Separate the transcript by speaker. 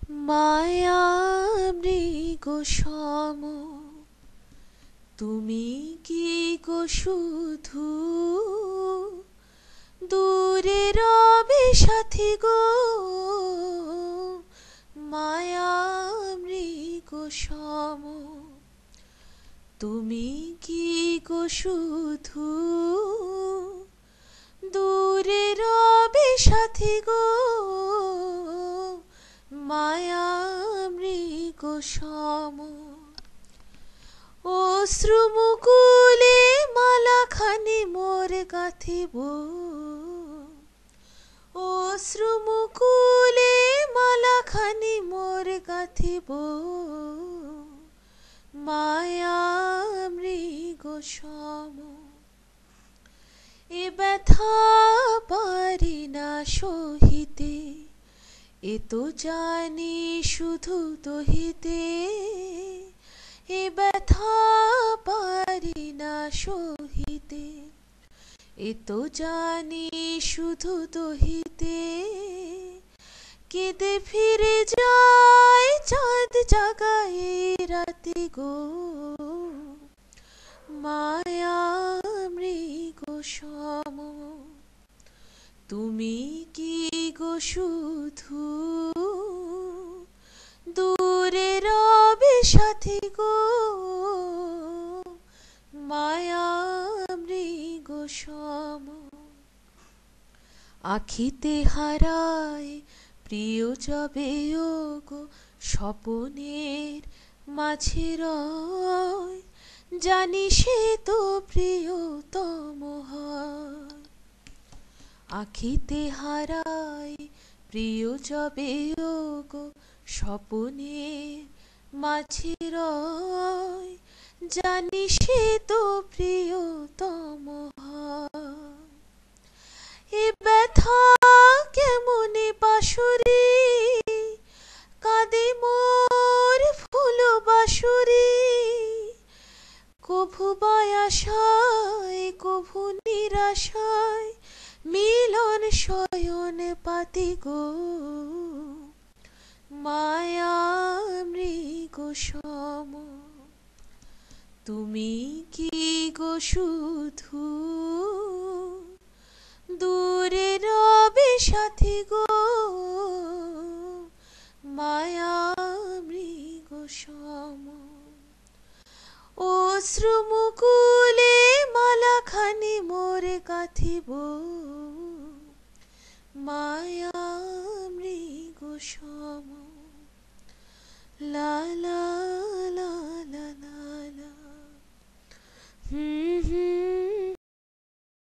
Speaker 1: মায়া মৃগ সম তুমি কি গো শুধু দূরে রবে সাথী গো। মায়া মৃগ সম তুমি কি গো শুধু দূরে রবে সাথী গো। মায়া মৃগ সম অশ্রুমুকুলে মালাখানি মোর গাঁথিব। অশ্রুমুকুলে মালাখানি মোর গাঁথিব। মায়া মৃগ সম এ ব্যথা পারি না সহিতে, এ তো জানি শুধু দহিতে। এ ব্যথা পারি না সহিতে, এ তো জানি শুধু দহিতে। কেঁদে ফিরে যায় চাঁদ জাগায় রাতে গো। মায়া মৃগ সম তুমি কি গো শুধু দূরে রবে সাথী গো। মায়া মৃগ সম আখিতে হারায় প্রিয় যবে ও গো স্বপনের মাঝে রয়। জানি সে তো প্রিয়তম হয়। আখিতে হারায় প্রিয় যবে ও গো স্বপনের মাঝে রয়। জানি সে তো প্রিয়তম হয়। এ ব্যথা কেমনে বাঁশুরি কাঁদে মোর ফুল বাঁশুরি। কভু বায়াসায় কভু নিরাশায় মিলন শয়ন পাতি গো। মায়া মৃগ সম তুমি কি গো শুধু দূরে রবে সাথী গো। মায়া মৃগ সম অশ্রুমুকুলে মালাখানি মোর গাঁথিব। মায়া মৃগ সম লা লা লা লা লা লা।